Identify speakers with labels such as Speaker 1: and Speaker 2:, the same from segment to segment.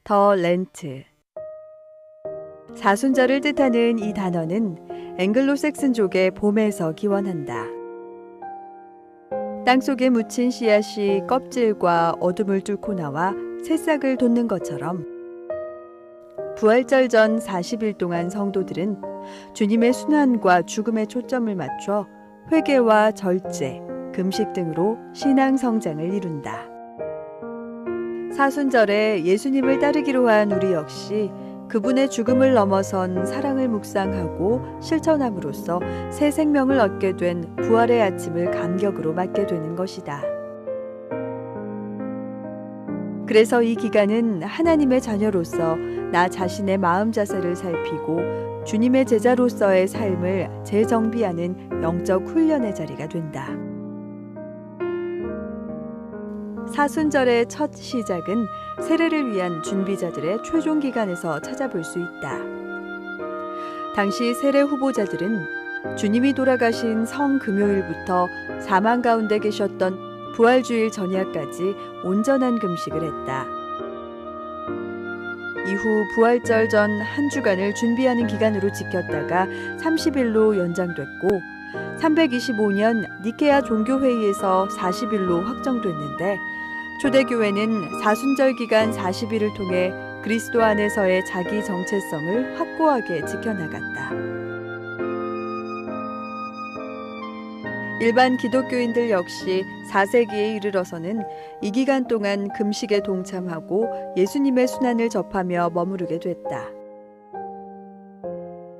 Speaker 1: 더 렌트. 사순절을 뜻하는 이 단어는 앵글로색슨족의 봄에서 기원한다. 땅속에 묻힌 씨앗이 껍질과 어둠을 뚫고 나와 새싹을 돋는 것처럼 부활절 전 40일 동안 성도들은 주님의 순환과 죽음에 초점을 맞춰 회개와 절제, 금식 등으로 신앙 성장을 이룬다. 사순절에 예수님을 따르기로 한 우리 역시 그분의 죽음을 넘어선 사랑을 묵상하고 실천함으로써 새 생명을 얻게 된 부활의 아침을 감격으로 맞게 되는 것이다. 그래서 이 기간은 하나님의 자녀로서 나 자신의 마음 자세를 살피고 주님의 제자로서의 삶을 재정비하는 영적 훈련의 자리가 된다. 사순절의 첫 시작은 세례를 위한 준비자들의 최종 기간에서 찾아볼 수 있다. 당시 세례 후보자들은 주님이 돌아가신 성금요일부터 사망 가운데 계셨던 부활주일 전야까지 온전한 금식을 했다. 이후 부활절 전 한 주간을 준비하는 기간으로 지켰다가 30일로 연장됐고 325년 니케아 종교회의에서 40일로 확정됐는데 초대교회는 사순절 기간 40일을 통해 그리스도 안에서의 자기 정체성을 확고하게 지켜나갔다. 일반 기독교인들 역시 4세기에 이르러서는 이 기간 동안 금식에 동참하고 예수님의 순환을 접하며 머무르게 됐다.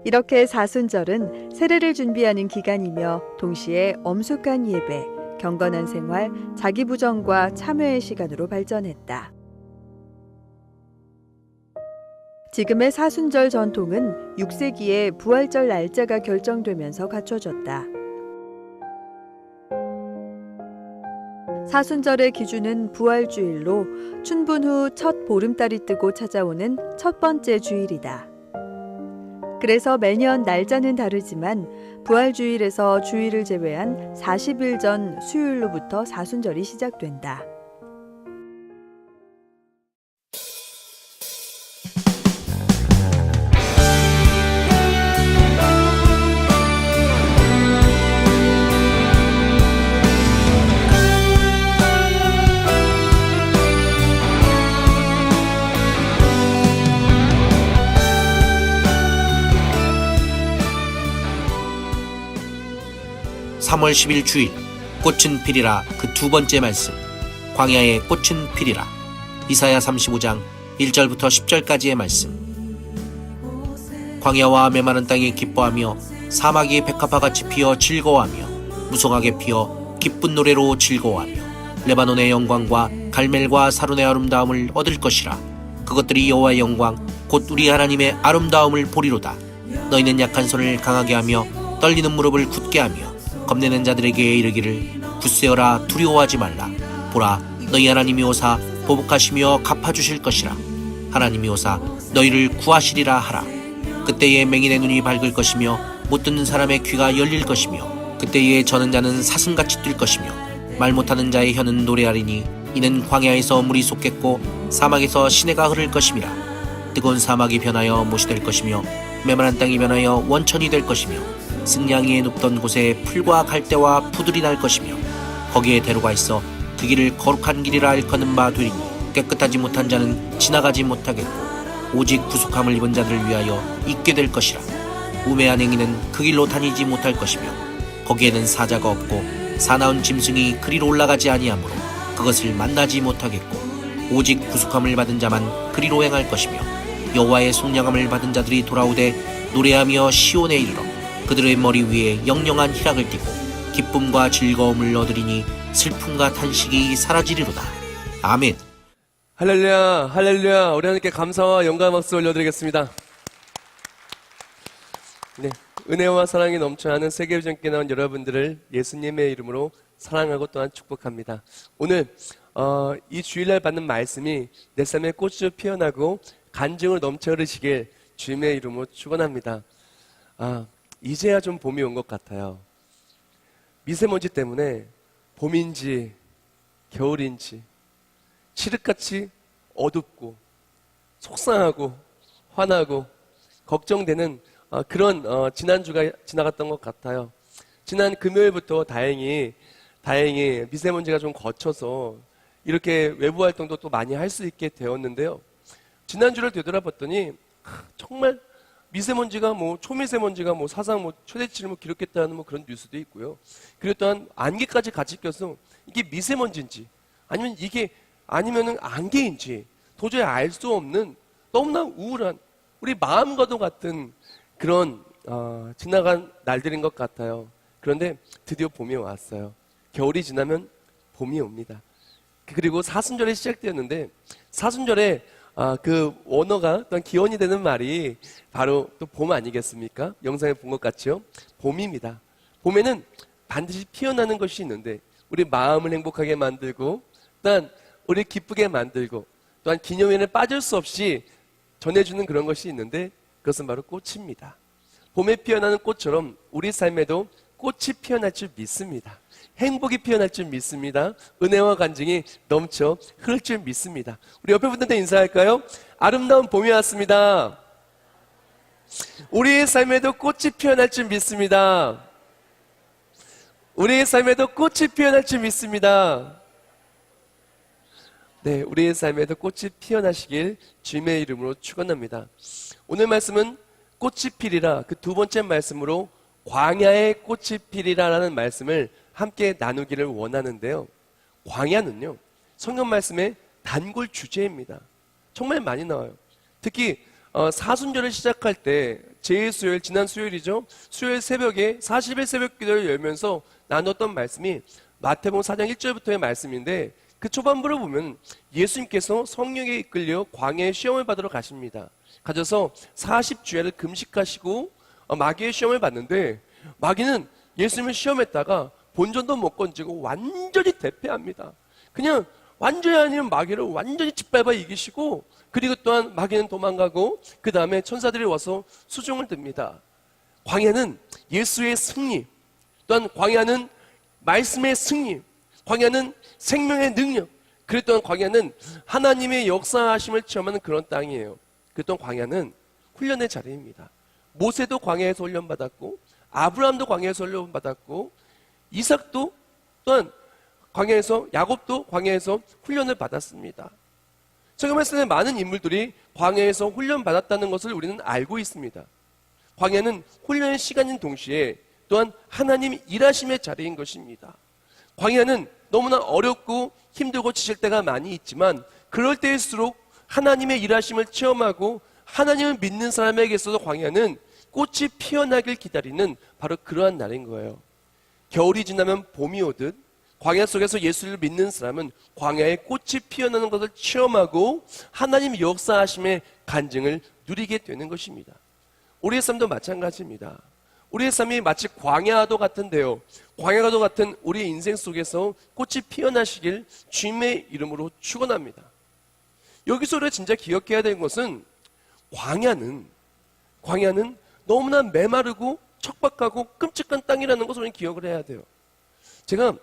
Speaker 1: 이렇게 사순절은 세례를 준비하는 기간이며 동시에 엄숙한 예배, 경건한 생활, 자기부정과 참회의 시간으로 발전했다. 지금의 사순절 전통은 6세기에 부활절 날짜가 결정되면서 갖춰졌다. 사순절의 기준은 부활주일로 춘분 후 첫 보름달이 뜨고 찾아오는 첫 번째 주일이다. 그래서 매년 날짜는 다르지만 부활주일에서 주일을 제외한 40일 전 수요일로부터 사순절이 시작된다.
Speaker 2: (3월 10일) 주일 꽃은 피리라. 그 두 번째 말씀, 광야의 꽃은 피리라. 이사야 35장 1절부터 10절까지의 말씀. 광야와 메마른 땅이 기뻐하며 사막이 백합화같이 피어 즐거워하며 무성하게 피어 기쁜 노래로 즐거워하며 레바논의 영광과 갈멜과 사론의 아름다움을 얻을 것이라. 그것들이 여호와의 영광 곧 우리 하나님의 아름다움을 보리로다. 너희는 약한 손을 강하게 하며 떨리는 무릎을 굳게 하며 겁내는 자들에게 이르기를 굳세어라, 두려워하지 말라. 보라, 너희 하나님이 오사 보복하시며 갚아주실 것이라. 하나님이 오사 너희를 구하시리라 하라. 그때에 맹인의 눈이 밝을 것이며 못 듣는 사람의 귀가 열릴 것이며 그때에 저는 자는 사슴같이 뛸 것이며 말 못하는 자의 혀는 노래하리니 이는 광야에서 물이 솟겠고 사막에서 시내가 흐를 것임이라. 뜨거운 사막이 변하여 못이 될 것이며 메마른 땅이 변하여 원천이 될 것이며 승냥이에 눕던 곳에 풀과 갈대와 푸들이 날 것이며 거기에 대로가 있어 그 길을 거룩한 길이라 일컫는 바 되리니 깨끗하지 못한 자는 지나가지 못하겠고 오직 구속함을 입은 자들을 위하여 있게 될 것이라. 우매한 행위는 그 길로 다니지 못할 것이며 거기에는 사자가 없고 사나운 짐승이 그리로 올라가지 아니하므로 그것을 만나지 못하겠고 오직 구속함을 받은 자만 그리로 행할 것이며 여호와의 속량함을 받은 자들이 돌아오되 노래하며 시온에 이르러 그들의 머리 위에 영영한 희락을 띠고 기쁨과 즐거움을 얻으리니 슬픔과 탄식이 사라지리로다. 아멘.
Speaker 3: 할렐루야, 할렐루야. 우리 하나님께 감사와 영광 박수 올려드리겠습니다. 네, 은혜와 사랑이 넘쳐나는 세계비전교회 나온 여러분들을 예수님의 이름으로 사랑하고 또한 축복합니다. 오늘 이 주일날 받는 말씀이 내 삶에 꽃으로 피어나고 간증을 넘쳐 흐르시길 주님의 이름으로 축원합니다. 이제야 좀 봄이 온 것 같아요. 미세먼지 때문에 봄인지 겨울인지 칠흑같이 어둡고 속상하고 화나고 걱정되는 그런 지난주가 지나갔던 것 같아요. 지난 금요일부터 다행히 미세먼지가 좀 거쳐서 이렇게 외부 활동도 또 많이 할 수 있게 되었는데요. 지난주를 되돌아봤더니 정말 미세먼지가 초미세먼지가 사상 최대치를 기록했다는 그런 뉴스도 있고요. 그리고 또한 안개까지 같이 껴서 이게 미세먼지인지 아니면은 안개인지 도저히 알 수 없는 너무나 우울한 우리 마음과도 같은 그런 지나간 날들인 것 같아요. 그런데 드디어 봄이 왔어요. 겨울이 지나면 봄이 옵니다. 그리고 사순절이 시작되었는데 사순절에 그 원어가 또한 기원이 되는 말이 바로 또 봄 아니겠습니까? 영상에 본 것 같죠? 봄입니다. 봄에는 반드시 피어나는 것이 있는데 우리 마음을 행복하게 만들고 또한 우리 기쁘게 만들고 또한 기념에는 빠질 수 없이 전해주는 그런 것이 있는데 그것은 바로 꽃입니다. 봄에 피어나는 꽃처럼 우리 삶에도 꽃이 피어날 줄 믿습니다. 행복이 피어날 줄 믿습니다. 은혜와 간증이 넘쳐 흐를 줄 믿습니다. 우리 옆에 분들한테 인사할까요? 아름다운 봄이 왔습니다. 우리의 삶에도 꽃이 피어날 줄 믿습니다. 우리의 삶에도 꽃이 피어날 줄 믿습니다. 네, 우리의 삶에도 꽃이 피어나시길 주님의 이름으로 축원합니다. 오늘 말씀은 꽃이 피리라 그 두 번째 말씀으로 광야의 꽃이 피리라라는 말씀을 함께 나누기를 원하는데요. 광야는요, 성경 말씀의 단골 주제입니다. 정말 많이 나와요. 특히 사순절을 시작할 때 제2수요일, 지난 수요일이죠. 수요일 새벽에 40일 새벽 기도를 열면서 나눴던 말씀이 마태복음 4장 1절부터의 말씀인데 그 초반부를 보면 예수님께서 성령에 이끌려 광야의 시험을 받으러 가십니다. 가셔서 40주야를 금식하시고 마귀의 시험을 받는데 마귀는 예수님을 시험했다가 본전도 못 건지고 완전히 대패합니다. 그냥 완전히 아니면 마귀를 완전히 짓밟아 이기시고 그리고 또한 마귀는 도망가고 그 다음에 천사들이 와서 수종을 듭니다. 광야는 예수의 승리, 또한 광야는 말씀의 승리, 광야는 생명의 능력, 그리고 또한 광야는 하나님의 역사하심을 체험하는 그런 땅이에요. 그리고 또한 광야는 훈련의 자리입니다. 모세도 광야에서 훈련받았고 아브라함도 광야에서 훈련받았고 이삭도 또한 광야에서 야곱도 광야에서 훈련을 받았습니다. 성경 말씀에 많은 인물들이 광야에서 훈련받았다는 것을 우리는 알고 있습니다. 광야는 훈련의 시간인 동시에 또한 하나님이 일하심의 자리인 것입니다. 광야는 너무나 어렵고 힘들고 지칠 때가 많이 있지만 그럴 때일수록 하나님의 일하심을 체험하고 하나님을 믿는 사람에게서도 광야는 꽃이 피어나길 기다리는 바로 그러한 날인 거예요. 겨울이 지나면 봄이 오듯 광야 속에서 예수를 믿는 사람은 광야에 꽃이 피어나는 것을 체험하고 하나님의 역사하심의 간증을 누리게 되는 것입니다. 우리의 삶도 마찬가지입니다. 우리의 삶이 마치 광야도 같은데요. 광야도 같은 우리의 인생 속에서 꽃이 피어나시길 주님의 이름으로 축원합니다. 여기서 우리가 진짜 기억해야 되는 것은 광야는 너무나 메마르고 척박하고 끔찍한 땅이라는 것을 우리는 기억을 해야 돼요. 제가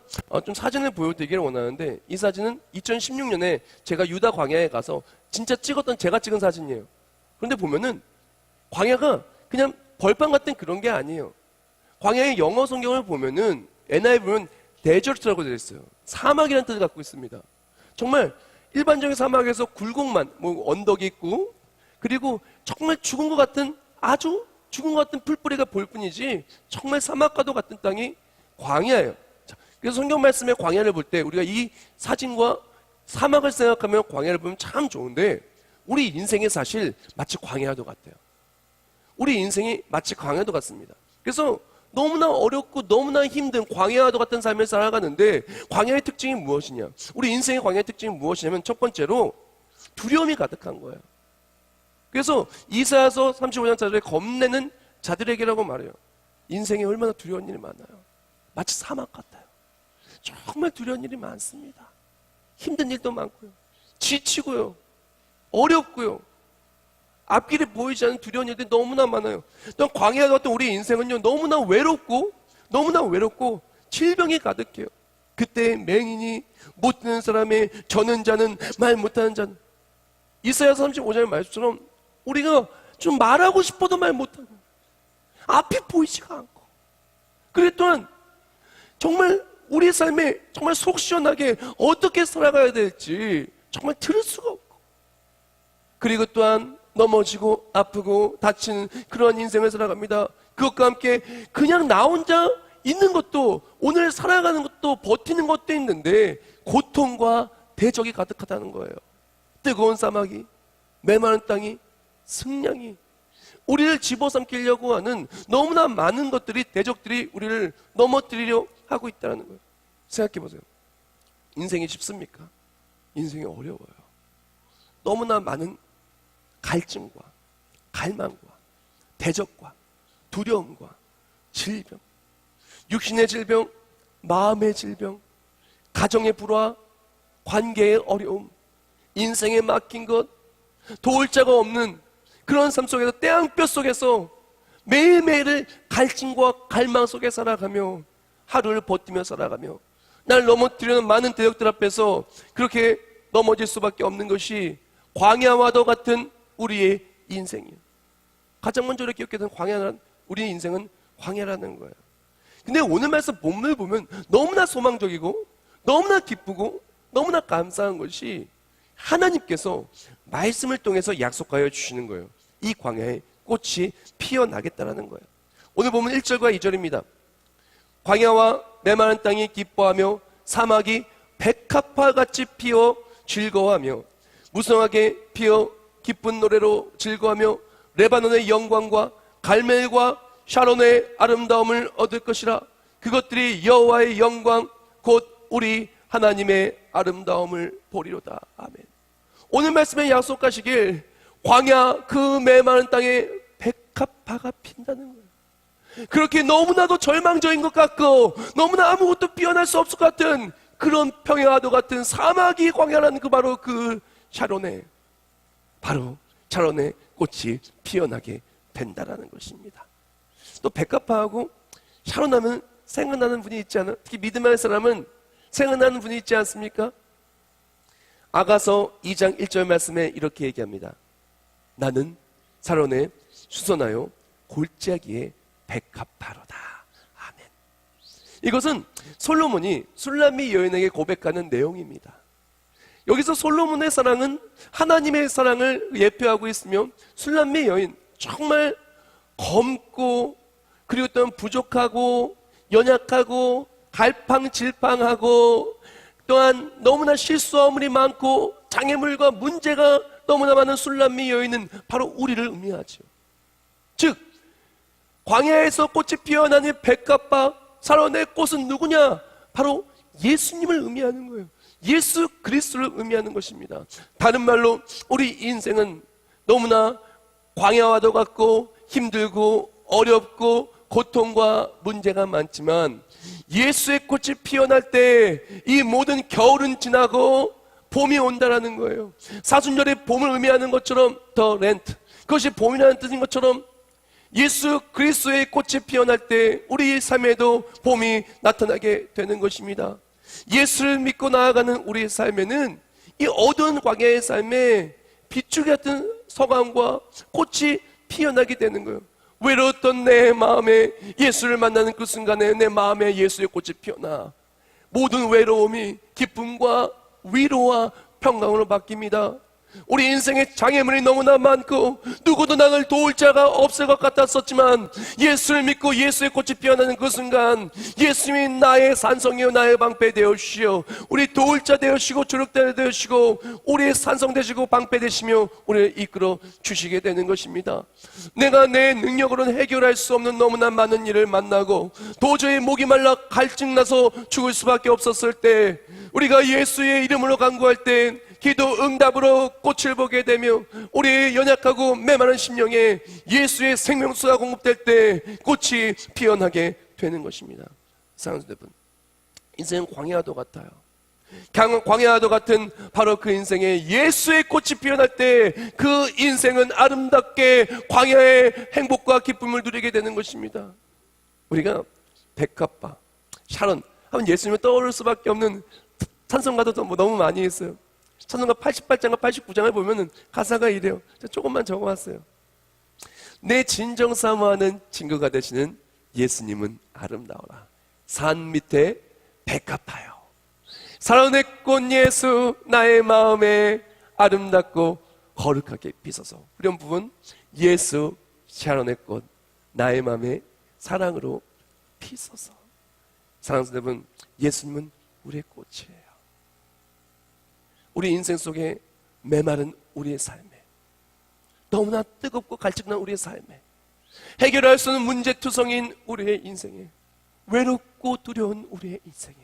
Speaker 3: 좀 사진을 보여드리기를 원하는데 이 사진은 2016년에 제가 유다 광야에 가서 진짜 제가 찍은 사진이에요. 그런데 보면은 광야가 그냥 벌판 같은 그런 게 아니에요. 광야의 영어 성경을 보면은 NIV 보면 데저트라고 되어 있어요. 사막이라는 뜻을 갖고 있습니다. 정말 일반적인 사막에서 굴곡만 언덕이 있고 그리고 정말 죽은 것 같은 아주 죽은 것 같은 풀뿌리가 보일 뿐이지 정말 사막과도 같은 땅이 광야예요. 그래서 성경 말씀의 광야를 볼 때 우리가 이 사진과 사막을 생각하면 광야를 보면 참 좋은데 우리 인생이 사실 마치 광야도 같아요. 우리 인생이 마치 광야도 같습니다. 그래서 너무나 어렵고 너무나 힘든 광야와도 같은 삶을 살아가는데 광야의 특징이 무엇이냐? 우리 인생의 광야의 특징이 무엇이냐면 첫 번째로 두려움이 가득한 거예요. 그래서 이사야서 35장 4절에 겁내는 자들에게라고 말해요. 인생에 얼마나 두려운 일이 많아요. 마치 사막 같아요. 정말 두려운 일이 많습니다. 힘든 일도 많고요. 지치고요. 어렵고요. 앞길이 보이지 않는 두려운 일들이 너무나 많아요. 또 광야와 같은 우리 인생은요. 너무나 외롭고 질병이 가득해요. 그때 맹인이 못 듣는 사람의 저는 자는 말 못하는 자는 이사야 35장 말씀처럼 우리가 좀 말하고 싶어도 말 못하고 앞이 보이지가 않고, 그리고 또한 정말 우리 삶에 정말 속 시원하게 어떻게 살아가야 될지 정말 들을 수가 없고, 그리고 또한 넘어지고 아프고 다치는 그러한 인생을 살아갑니다. 그것과 함께 그냥 나 혼자 있는 것도, 오늘 살아가는 것도, 버티는 것도 있는데 고통과 대적이 가득하다는 거예요. 뜨거운 사막이, 메마른 땅이, 승냥이, 우리를 집어삼키려고 하는 너무나 많은 것들이, 대적들이 우리를 넘어뜨리려 하고 있다는 거예요. 생각해 보세요. 인생이 쉽습니까? 인생이 어려워요. 너무나 많은 갈증과 갈망과 대적과 두려움과 질병, 육신의 질병, 마음의 질병, 가정의 불화, 관계의 어려움, 인생에 막힌 것, 도울 자가 없는 그런 삶 속에서, 태양볕 속에서 매일매일을 갈증과 갈망 속에 살아가며 하루를 버티며 살아가며 날 넘어뜨리는 많은 대적들 앞에서 그렇게 넘어질 수밖에 없는 것이 광야와도 같은 우리의 인생이에요. 가장 먼저 이렇게 기억해야 되는 광야는, 우리의 인생은 광야라는 거예요. 근데 오늘 말씀 본문을 보면 너무나 소망적이고 너무나 기쁘고 너무나 감사한 것이 하나님께서 말씀을 통해서 약속하여 주시는 거예요. 이 광야에 꽃이 피어나겠다라는 거예요. 오늘 보면 1절과 2절입니다. 광야와 메마른 땅이 기뻐하며 사막이 백합화같이 피어 즐거워하며 무성하게 피어 기쁜 노래로 즐거워하며 레바논의 영광과 갈멜과 샤론의 아름다움을 얻을 것이라. 그것들이 여호와의 영광 곧 우리 하나님의 아름다움을 보리로다. 아멘. 오늘 말씀에 약속하시길 광야 그 메마른 땅에 백합화가 핀다는 거예요. 그렇게 너무나도 절망적인 것 같고 너무나 아무것도 피어날 수 없을 것 같은 그런 평야와도 같은 사막이 광야라는 바로 그 샤론에, 바로 샤론의 꽃이 피어나게 된다라는 것입니다. 또 백합화하고 샤론 하면 생각나는 분이 있지 않아요? 특히 믿음의 사람은 생각나는 분이 있지 않습니까? 아가서 2장 1절 말씀에 이렇게 얘기합니다. 나는 샤론에 수선하여 골짜기에 백합화로다. 아멘. 이것은 솔로몬이 술람미 여인에게 고백하는 내용입니다. 여기서 솔로몬의 사랑은 하나님의 사랑을 예표하고 있으며, 술람미 여인, 정말 검고 그리고 또한 부족하고 연약하고 갈팡질팡하고 또한 너무나 실수함이 많고 장애물과 문제가 너무나 많은 술람미 여인은 바로 우리를 의미하죠. 즉 광야에서 꽃이 피어나는 백합화 샤론의 꽃은 누구냐? 바로 예수님을 의미하는 거예요. 예수 그리스도를 의미하는 것입니다. 다른 말로 우리 인생은 너무나 광야와도 같고 힘들고 어렵고 고통과 문제가 많지만 예수의 꽃이 피어날 때 이 모든 겨울은 지나고 봄이 온다라는 거예요. 사순절의 봄을 의미하는 것처럼 더 렌트, 그것이 봄이라는 뜻인 것처럼 예수 그리스도의 꽃이 피어날 때 우리 삶에도 봄이 나타나게 되는 것입니다. 예수를 믿고 나아가는 우리의 삶에는 이 어두운 광야의 삶에 비추기 같은 서광과 꽃이 피어나게 되는 거예요. 외로웠던 내 마음에 예수를 만나는 그 순간에 내 마음에 예수의 꽃이 피어나 모든 외로움이 기쁨과 위로와 평강으로 바뀝니다. 우리 인생의 장애물이 너무나 많고 누구도 나를 도울 자가 없을 것 같았었지만 예수를 믿고 예수의 꽃이 피어나는 그 순간 예수님이 나의 산성이요 나의 방패 되어주시오, 우리 도울 자 되어주시고 조력자 되어주시고 우리의 산성 되시고 방패 되시며 우리를 이끌어 주시게 되는 것입니다. 내가 내 능력으로는 해결할 수 없는 너무나 많은 일을 만나고 도저히 목이 말라 갈증나서 죽을 수밖에 없었을 때, 우리가 예수의 이름으로 간구할 때 기도 응답으로 꽃을 보게 되며 우리의 연약하고 메마른 심령에 예수의 생명수가 공급될 때 꽃이 피어나게 되는 것입니다. 사랑하는 여러분, 인생은 광야와도 같아요. 광야와도 같은 바로 그 인생에 예수의 꽃이 피어날 때 그 인생은 아름답게 광야의 행복과 기쁨을 누리게 되는 것입니다. 우리가 백합화, 샤론 하면 예수님을 떠오를 수밖에 없는 찬송가도 너무 많이 했어요. 찬송가 88장과 89장을 보면은 가사가 이래요. 제가 조금만 적어왔어요. 내 진정 사모하는 친구가 되시는 예수님은 아름다워라. 산 밑에 백합하여 사랑의 꽃 예수 나의 마음에 아름답고 거룩하게 비서서. 후렴 부분 예수 샤론의 꽃 나의 마음에 사랑으로 피서서. 사랑하는 여러분, 예수님은 우리의 꽃이에요. 우리 인생 속에 메마른 우리의 삶에, 너무나 뜨겁고 갈증난 우리의 삶에, 해결할 수 없는 문제투성인 우리의 인생에, 외롭고 두려운 우리의 인생에,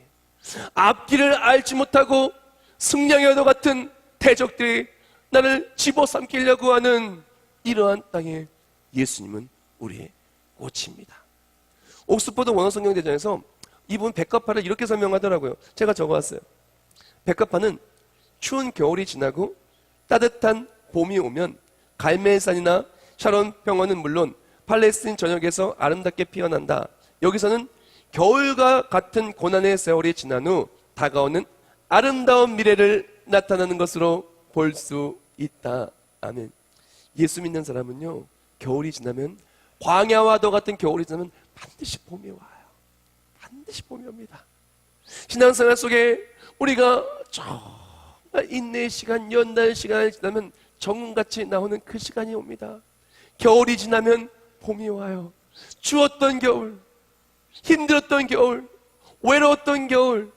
Speaker 3: 앞길을 알지 못하고 승량의 얻어 같은 대적들이 나를 집어삼키려고 하는 이러한 땅에 예수님은 우리의 꽃입니다. 옥스퍼드 원어성경대전에서 이분 백합화를 이렇게 설명하더라고요. 제가 적어왔어요. 백합화는 추운 겨울이 지나고 따뜻한 봄이 오면 갈멜산이나 샤론 평원은 물론 팔레스틴 전역에서 아름답게 피어난다. 여기서는 겨울과 같은 고난의 세월이 지난 후 다가오는 아름다운 미래를 나타나는 것으로 볼 수 있다. 아멘. 예수 믿는 사람은요, 겨울이 지나면, 광야와도 같은 겨울이 지나면 반드시 봄이 와요. 반드시 봄이 옵니다. 신앙생활 속에 우리가 정말 인내의 시간, 연단의 시간을 지나면 정금같이 나오는 그 시간이 옵니다. 겨울이 지나면 봄이 와요. 추웠던 겨울, 힘들었던 겨울, 외로웠던 겨울,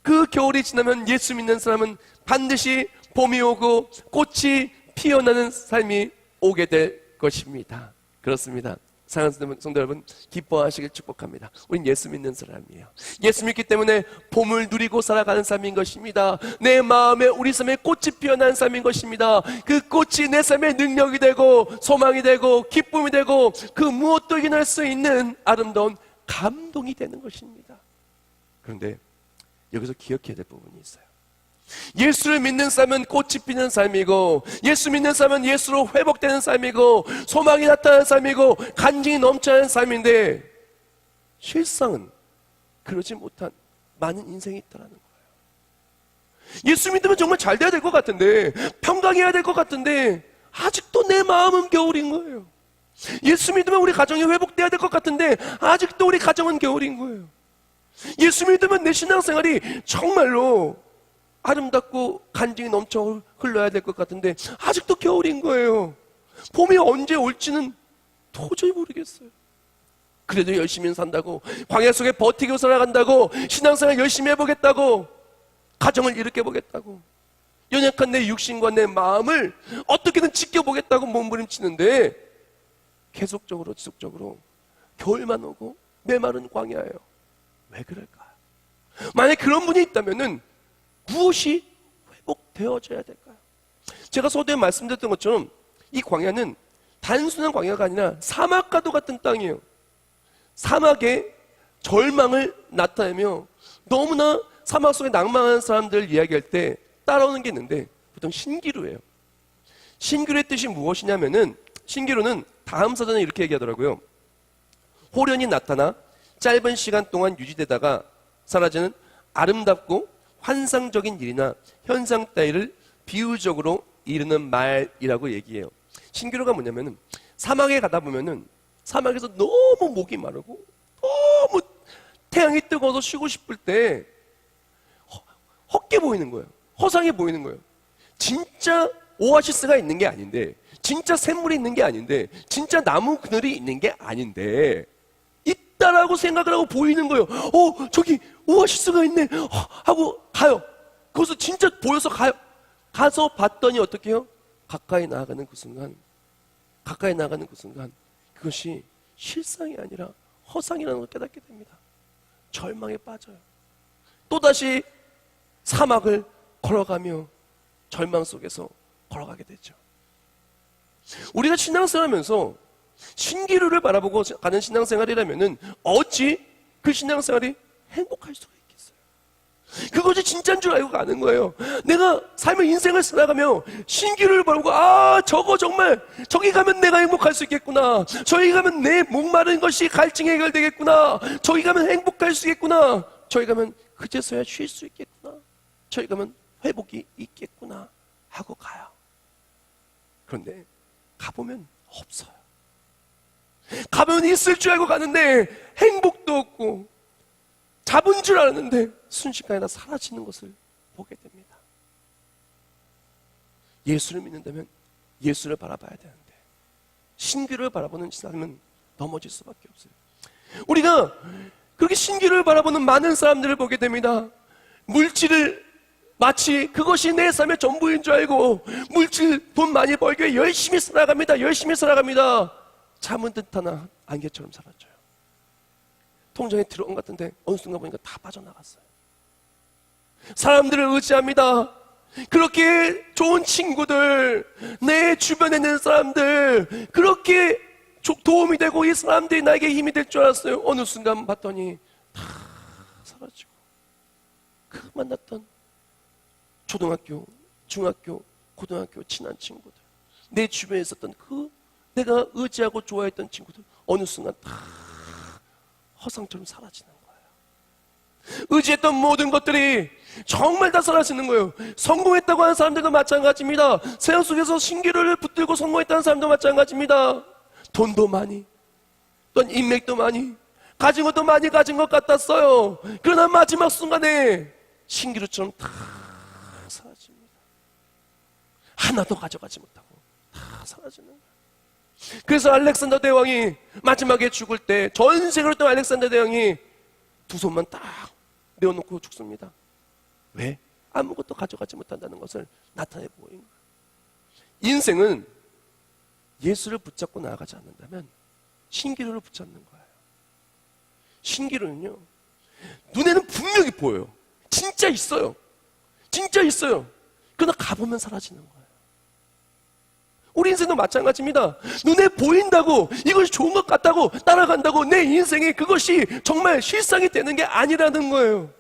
Speaker 3: 그 겨울이 지나면 예수 믿는 사람은 반드시 봄이 오고 꽃이 피어나는 삶이 오게 될 것입니다. 그렇습니다. 사랑하는 성도 여러분, 기뻐하시길 축복합니다. 우린 예수 믿는 사람이에요. 예수 믿기 때문에 봄을 누리고 살아가는 삶인 것입니다. 내 마음에 우리 삶에 꽃이 피어난 삶인 것입니다. 그 꽃이 내 삶의 능력이 되고 소망이 되고 기쁨이 되고 그 무엇도 이겨낼 수 있는 아름다운 감동이 되는 것입니다. 그런데 여기서 기억해야 될 부분이 있어요. 예수를 믿는 삶은 꽃이 피는 삶이고, 예수 믿는 삶은 예수로 회복되는 삶이고, 소망이 나타나는 삶이고, 간증이 넘쳐나는 삶인데, 실상은 그러지 못한 많은 인생이 있다는 거예요. 예수 믿으면 정말 잘 돼야 될 것 같은데, 평강해야 될 것 같은데, 아직도 내 마음은 겨울인 거예요. 예수 믿으면 우리 가정이 회복돼야 될 것 같은데, 아직도 우리 가정은 겨울인 거예요. 예수 믿으면 내 신앙생활이 정말로 아름답고 간증이 넘쳐 흘러야 될 것 같은데 아직도 겨울인 거예요. 봄이 언제 올지는 도저히 모르겠어요. 그래도 열심히 산다고, 광야 속에 버티고 살아간다고, 신앙생활 열심히 해보겠다고, 가정을 일으켜보겠다고, 연약한 내 육신과 내 마음을 어떻게든 지켜보겠다고 몸부림치는데 계속적으로 지속적으로 겨울만 오고 메마른 광야예요. 왜 그럴까요? 만약 그런 분이 있다면은 무엇이 회복되어져야 될까요? 제가 서두에 말씀드렸던 것처럼 이 광야는 단순한 광야가 아니라 사막과도 같은 땅이에요. 사막에 절망을 나타내며 너무나 사막 속에 낭만하는 사람들 이야기할 때 따라오는 게 있는데 보통 신기루예요. 신기루의 뜻이 무엇이냐면은, 신기루는 다음 사전에 이렇게 얘기하더라고요. 호련이 나타나 짧은 시간 동안 유지되다가 사라지는 아름답고 환상적인 일이나 현상 따위를 비유적으로 이르는 말이라고 얘기해요. 신기루가 뭐냐면은, 사막에 가다 보면은 사막에서 너무 목이 마르고 너무 태양이 뜨거워서 쉬고 싶을 때 헛게 보이는 거예요. 허상해 보이는 거예요. 진짜 오아시스가 있는 게 아닌데, 진짜 샘물이 있는 게 아닌데, 진짜 나무 그늘이 있는 게 아닌데 있다라고 생각을 하고 보이는 거예요. 저기 오아시스가 있네 하고 가요. 거기서 진짜 보여서 가요. 가서 봤더니 어떻게 해요? 가까이 나아가는 그 순간 그것이 실상이 아니라 허상이라는 걸 깨닫게 됩니다. 절망에 빠져요. 또다시 사막을 걸어가며 절망 속에서 걸어가게 되죠. 우리가 신앙생활하면서 신기루를 바라보고 가는 신앙생활이라면은 어찌 그 신앙생활이 행복할 수가 있겠어요? 그것이 진짜인 줄 알고 가는 거예요. 내가 삶의 인생을 살아가며 신기루를 바라보고, 저거 정말, 저기 가면 내가 행복할 수 있겠구나, 저기 가면 내 목마른 것이 갈증이 해결되겠구나, 저기 가면 행복할 수 있겠구나, 저기 가면 그제서야 쉴 수 있겠구나, 저기 가면 회복이 있겠구나 하고 가요. 그런데 가보면 없어요. 가면 있을 줄 알고 가는데 행복도 없고 잡은 줄 알았는데 순식간에 다 사라지는 것을 보게 됩니다. 예수를 믿는다면 예수를 바라봐야 되는데 신기를 바라보는 사람은 넘어질 수밖에 없어요. 우리가 그렇게 신기를 바라보는 많은 사람들을 보게 됩니다. 물질을 마치 그것이 내 삶의 전부인 줄 알고 물질 돈 많이 벌기 위해 열심히 살아갑니다. 열심히 살아갑니다. 잠은 듯하나 안개처럼 사라져요. 통장에 들어온 것 같은데 어느 순간 보니까 다 빠져나갔어요. 사람들을 의지합니다. 그렇게 좋은 친구들, 내 주변에 있는 사람들, 그렇게 도움이 되고 이 사람들이 나에게 힘이 될 줄 알았어요. 어느 순간 봤더니 다 사라지고 그 만났던 초등학교, 중학교, 고등학교 친한 친구들, 내 주변에 있었던 그 내가 의지하고 좋아했던 친구들 어느 순간 다 허상처럼 사라지는 거예요. 의지했던 모든 것들이 정말 다 사라지는 거예요. 성공했다고 하는 사람들도 마찬가지입니다. 세상 속에서 신기루를 붙들고 성공했다는 사람도 마찬가지입니다. 돈도 많이, 또 인맥도 많이, 가진 것도 많이 가진 것 같았어요. 그러나 마지막 순간에 신기루처럼 다 사라집니다. 하나도 가져가지 못하고 다 사라지는 거예요. 그래서 알렉산더 대왕이 마지막에 죽을 때 전 세계로 또 알렉산더 대왕이 두 손만 딱 내어놓고 죽습니다. 왜? 아무것도 가져가지 못한다는 것을 나타내 보인 거예요. 인생은 예수를 붙잡고 나아가지 않는다면 신기루를 붙잡는 거예요. 신기루는요, 눈에는 분명히 보여요. 진짜 있어요. 진짜 있어요. 그러나 가보면 사라지는 거예요. 우리 인생도 마찬가지입니다. 눈에 보인다고 이것이 좋은 것 같다고 따라간다고 내 인생에 그것이 정말 실상이 되는 게 아니라는 거예요.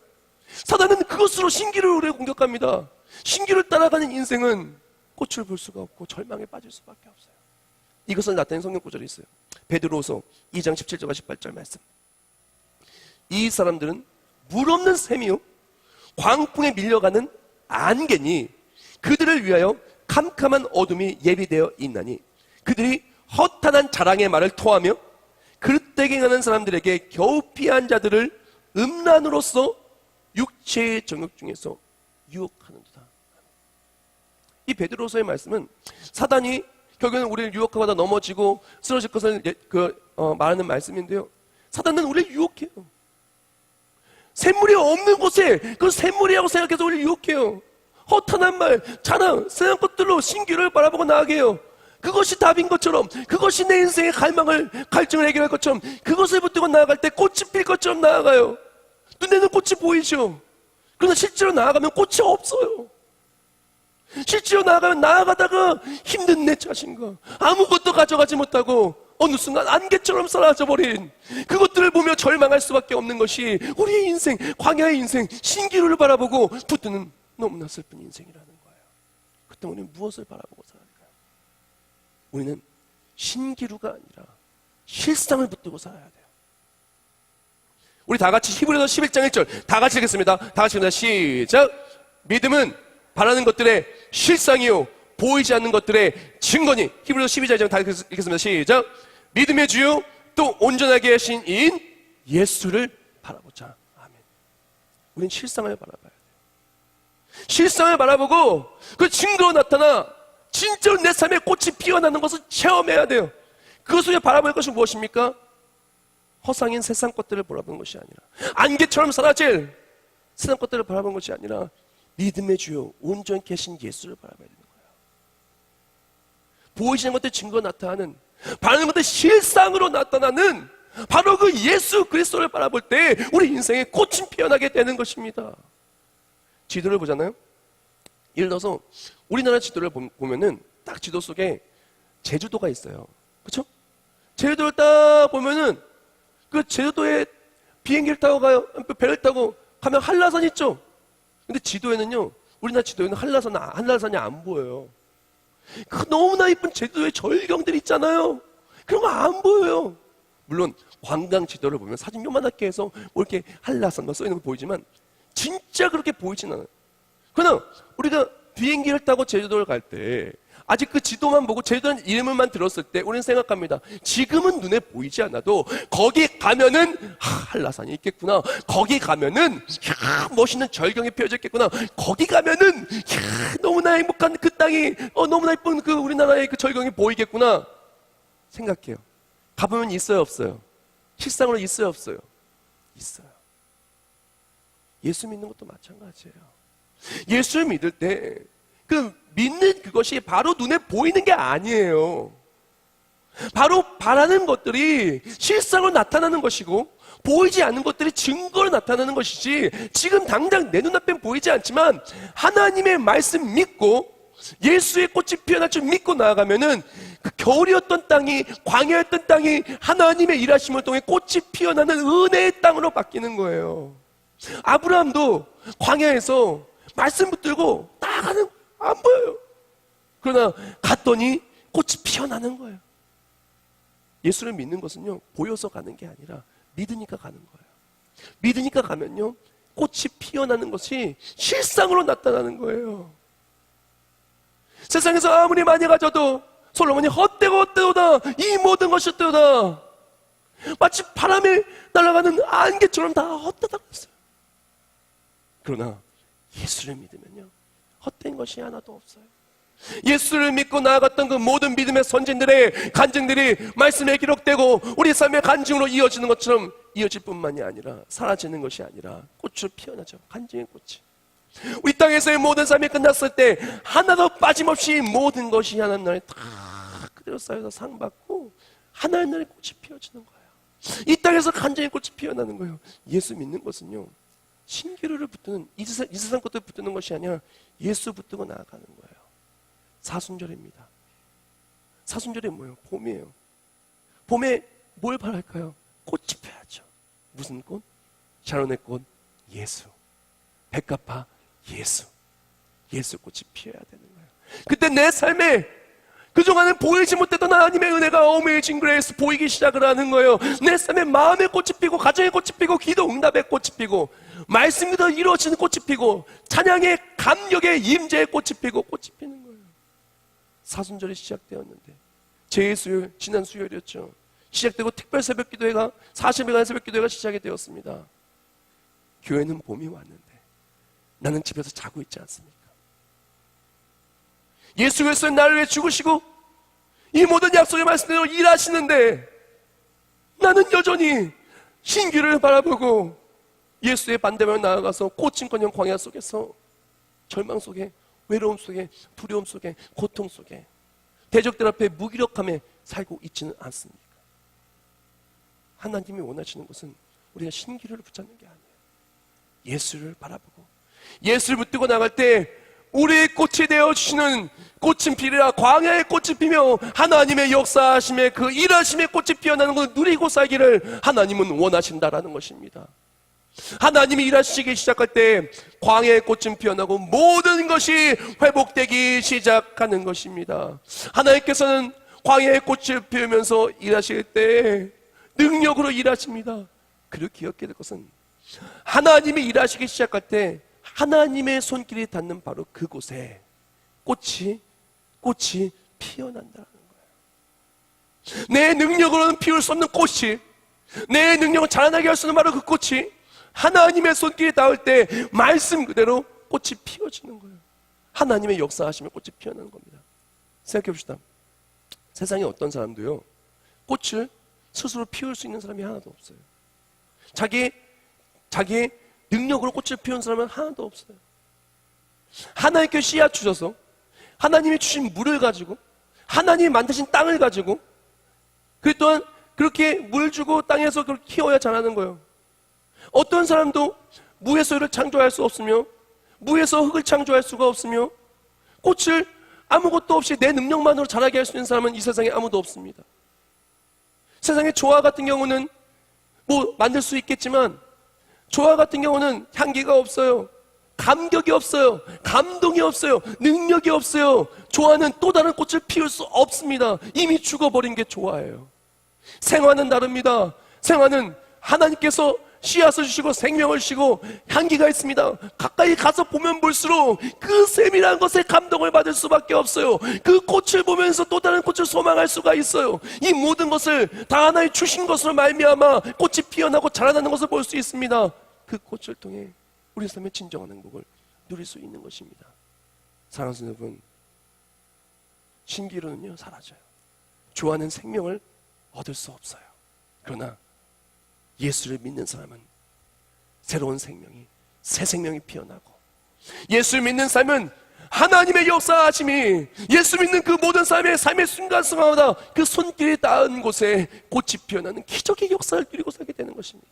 Speaker 3: 사단은 그것으로 신기루를 공격합니다. 신기루를 따라가는 인생은 꽃을 볼 수가 없고 절망에 빠질 수밖에 없어요. 이것을 나타낸 성경 구절이 있어요. 베드로후서 2장 17절과 18절 말씀. 이 사람들은 물 없는 샘이요 광풍에 밀려가는 안개니 그들을 위하여 캄캄한 어둠이 예비되어 있나니 그들이 허탄한 자랑의 말을 토하며 그릇되게 하는 사람들에게 겨우 피한 자들을 음란으로서 육체의 정욕 중에서 유혹하는도다. 이 베드로서의 말씀은 사단이 결국에는 우리를 유혹하고 다 넘어지고 쓰러질 것을 말하는 말씀인데요. 사단은 우리를 유혹해요. 샘물이 없는 곳에 그 샘물이라고 생각해서 우리를 유혹해요. 허탄한 말, 자랑, 세상 것들로 신기를 바라보고 나아가게 해요. 그것이 답인 것처럼, 그것이 내 인생의 갈증을 해결할 것처럼, 그것을 붙들고 나아갈 때 꽃이 필 것처럼 나아가요. 눈에는 꽃이 보이죠. 그러나 실제로 나아가면 꽃이 없어요. 실제로 나아가다가 힘든 내 자신과 아무것도 가져가지 못하고 어느 순간 안개처럼 사라져버린 그것들을 보며 절망할 수밖에 없는 것이 우리의 인생, 광야의 인생, 신기루를 바라보고 붙드는 너무나 슬픈 인생이라는 거예요. 그때 우리는 무엇을 바라보고 살아갈까요? 우리는 신기루가 아니라 실상을 붙들고 살아야 돼요. 우리 다 같이 히브리서 11장 1절 다 같이 읽겠습니다. 다 같이 읽습니다. 시작. 믿음은 바라는 것들의 실상이요 보이지 않는 것들의 증거니. 히브리서 12장 다 읽겠습니다. 시작. 믿음의 주요 또 온전하게 하신 이인 예수를 바라보자. 아멘. 우린 실상을 바라봐야 돼요. 실상을 바라보고 그 증거로 나타나 진짜로 내 삶에 꽃이 피어나는 것을 체험해야 돼요. 그것을 바라볼 것은 무엇입니까? 허상인 세상 것들을 바라보는 것이 아니라 안개처럼 사라질 세상 것들을 바라보는 것이 아니라 믿음의 주요 온전케 하신 예수를 바라봐야 되는 거예요. 보이시는 것들 증거 나타나는 바라는 것들 실상으로 나타나는 바로 그 예수 그리스도를 바라볼 때 우리 인생에 꽃이 피어나게 되는 것입니다. 지도를 보잖아요. 예를 들어서 우리나라 지도를 보면은 딱 지도 속에 제주도가 있어요. 그렇죠? 제주도를 딱 보면은 그 제주도에 비행기를 타고 가요. 배를 타고 가면 한라산 있죠. 근데 지도에는요, 우리나라 지도에는 한라산이 안 보여요. 그 너무나 이쁜 제주도의 절경들 있잖아요. 그런 거 안 보여요. 물론 관광 지도를 보면 사진 요만하게 해서 뭐 이렇게 한라산 뭐 써 있는 거 보이지만 진짜 그렇게 보이진 않아요. 그러나 우리가 비행기를 타고 제주도를 갈 때 아직 그 지도만 보고 제주도라는 이름만 들었을 때 우리는 생각합니다. 지금은 눈에 보이지 않아도 거기 가면은 한라산이 있겠구나. 거기 가면은 멋있는 절경이 펴져 있겠구나. 거기 가면은 너무나 행복한 그 땅이 너무나 예쁜 그 우리나라의 그 절경이 보이겠구나 생각해요. 가보면 있어요, 없어요? 실상으로 있어요, 없어요? 있어요. 예수 믿는 것도 마찬가지예요. 예수를 믿을 때 그 믿는 그것이 바로 눈에 보이는 게 아니에요. 바로 바라는 것들이 실상으로 나타나는 것이고 보이지 않는 것들이 증거로 나타나는 것이지, 지금 당장 내 눈앞에 보이지 않지만 하나님의 말씀 믿고 예수의 꽃이 피어날 줄 믿고 나아가면은 그 겨울이었던 땅이, 광야였던 땅이 하나님의 일하심을 통해 꽃이 피어나는 은혜의 땅으로 바뀌는 거예요. 아브라함도 광야에서 말씀 붙들고 나가는 안 보여요. 그러나 갔더니 꽃이 피어나는 거예요. 예수를 믿는 것은요, 보여서 가는 게 아니라 믿으니까 가는 거예요. 믿으니까 가면요, 꽃이 피어나는 것이 실상으로 나타나는 거예요. 세상에서 아무리 많이 가져도 솔로몬이 헛되고 헛되도다, 이 모든 것이 헛되도다, 마치 바람에 날아가는 안개처럼 다 헛되다 그랬어요. 그러나 예수를 믿으면요, 헛된 것이 하나도 없어요. 예수를 믿고 나아갔던 그 모든 믿음의 선진들의 간증들이 말씀에 기록되고 우리 삶의 간증으로 이어지는 것처럼 이어질 뿐만이 아니라, 사라지는 것이 아니라 꽃으로 피어나죠. 간증의 꽃이. 우리 땅에서의 모든 삶이 끝났을 때 하나도 빠짐없이 모든 것이 하나님 나라에 다 그대로 쌓여서 상받고 하나님 나라의 꽃이 피어지는 거예요. 이 땅에서 간증의 꽃이 피어나는 거예요. 예수 믿는 것은요, 신기루를 붙드는, 이 세상 것들 붙드는 것이 아니라 예수 붙들고 나아가는 거예요. 사순절입니다. 사순절이 뭐예요? 봄이에요. 봄에 뭘 바랄까요? 꽃이 펴야죠. 무슨 꽃? 샤론의 꽃, 예수. 백합화, 예수. 예수 꽃이 피어야 되는 거예요. 그때 내 삶에 그동안은 보이지 못했던 하나님의 은혜가 어메이징 그레이스 보이기 시작을 하는 거예요. 내 삶에 마음의 꽃이 피고, 가정의 꽃이 피고, 기도 응답의 꽃이 피고, 말씀 그대로 이루어지는 꽃이 피고, 찬양의 감격의 임재의 꽃이 피고, 꽃이 피는 거예요. 사순절이 시작되었는데, 제2수요일, 지난 수요일이었죠. 시작되고 특별 새벽 기도회가, 40일간 새벽 기도회가 시작이 되었습니다. 교회는 봄이 왔는데 나는 집에서 자고 있지 않습니까? 예수 그리스도는 나를 위해 죽으시고 이 모든 약속의 말씀대로 일하시는데 나는 여전히 신기를 바라보고 예수의 반대방으로 나아가서 꽃인커녕 광야 속에서 절망 속에, 외로움 속에, 두려움 속에, 고통 속에, 대적들 앞에 무기력함에 살고 있지는 않습니까? 하나님이 원하시는 것은 우리가 신기를 붙잡는 게 아니에요. 예수를 바라보고 예수를 붙들고 나갈 때 우리의 꽃이 되어주시는 꽃은 피리라, 광야의 꽃이 피며 하나님의 역사하심의 그 일하심의 꽃이 피어나는 것을 누리고 살기를 하나님은 원하신다라는 것입니다. 하나님이 일하시기 시작할 때 광야의 꽃은 피어나고 모든 것이 회복되기 시작하는 것입니다. 하나님께서는 광야의 꽃을 피우면서 일하실 때 능력으로 일하십니다. 그리고 기억해야 될 것은 하나님이 일하시기 시작할 때 하나님의 손길이 닿는 바로 그곳에 꽃이 피어난다는 거예요. 내 능력으로는 피울 수 없는 꽃이, 내 능력을 자라나게 할 수 있는 바로 그 꽃이 하나님의 손길이 닿을 때 말씀 그대로 꽃이 피어지는 거예요. 하나님의 역사하시면 꽃이 피어나는 겁니다. 생각해 봅시다. 세상에 어떤 사람도요, 꽃을 스스로 피울 수 있는 사람이 하나도 없어요. 자기의 능력으로 꽃을 피우는 사람은 하나도 없어요. 하나님께 씨앗 주셔서 하나님이 주신 물을 가지고 하나님이 만드신 땅을 가지고 그 또한 그렇게 물 주고 땅에서 그렇게 키워야 자라는 거예요. 어떤 사람도 무에서 를 창조할 수 없으며 무에서 흙을 창조할 수가 없으며 꽃을 아무것도 없이 내 능력만으로 자라게 할 수 있는 사람은 이 세상에 아무도 없습니다. 세상에 조화 같은 경우는 뭐 만들 수 있겠지만 조화 같은 경우는 향기가 없어요. 감격이 없어요. 감동이 없어요. 능력이 없어요. 조화는 또 다른 꽃을 피울 수 없습니다. 이미 죽어버린 게 조화예요. 생화는 다릅니다. 생화는 하나님께서 씨앗을 주시고 생명을 주시고 향기가 있습니다. 가까이 가서 보면 볼수록 그 세밀한 것에 감동을 받을 수밖에 없어요. 그 꽃을 보면서 또 다른 꽃을 소망할 수가 있어요. 이 모든 것을 다 하나의 주신 것으로 말미암아 꽃이 피어나고 자라나는 것을 볼 수 있습니다. 그 꽃을 통해 우리 삶의 진정한 행복을 누릴 수 있는 것입니다. 사랑하는 여러분, 신기로는요 사라져요. 좋아하는 생명을 얻을 수 없어요. 그러나 예수를 믿는 사람은 새로운 생명이, 새 생명이 피어나고, 예수를 믿는 삶은 하나님의 역사하심이 예수 믿는 그 모든 삶의 순간순간마다 그 손길이 닿은 곳에 꽃이 피어나는 기적의 역사를 누리고 살게 되는 것입니다.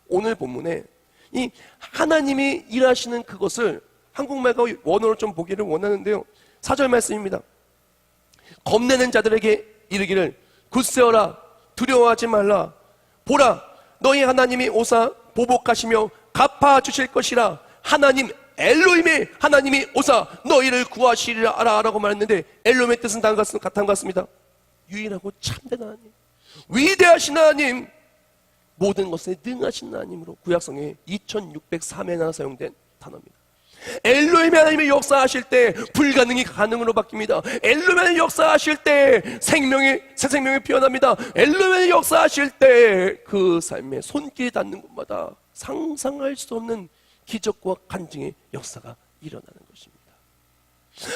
Speaker 3: 오늘 본문에 이 하나님이 일하시는 그것을 한국말과 원어로 좀 보기를 원하는데요, 4절 말씀입니다. 겁내는 자들에게 이르기를 굳세어라, 두려워하지 말라. 보라, 너희 하나님이 오사 보복하시며 갚아주실 것이라. 하나님 엘로힘의 하나님이 오사 너희를 구하시리라 라고 말했는데, 엘로힘의 뜻은 다른 것 같습니다. 유일하고 참된 하나님, 위대하신 하나님, 모든 것에 능하신 하나님으로 구약성에 2603회나 사용된 단어입니다. 엘로힘의 하나님의 역사하실 때 불가능이 가능으로 바뀝니다. 엘로힘의 하나님의 역사하실 때 새 생명이 피어납니다. 엘로힘의 역사하실 때 그 삶의 손길이 닿는 곳마다 상상할 수 없는 기적과 간증의 역사가 일어나는 것입니다.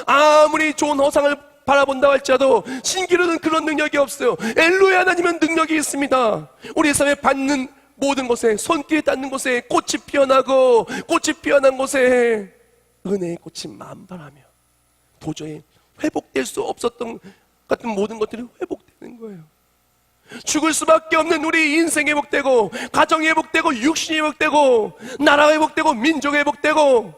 Speaker 3: 아무리 좋은 허상을 바라본다 할지라도 신기루는 그런 능력이 없어요. 엘로의 하나님은 능력이 있습니다. 우리 삶에 받는 모든 것에, 손길이 닿는 곳에 꽃이 피어나고, 꽃이 피어난 곳에 은혜의 꽃이 만발하며 도저히 회복될 수 없었던 같은 모든 것들이 회복되는 거예요. 죽을 수밖에 없는 우리 인생이 회복되고, 가정이 회복되고, 육신이 회복되고, 나라가 회복되고, 민족이 회복되고,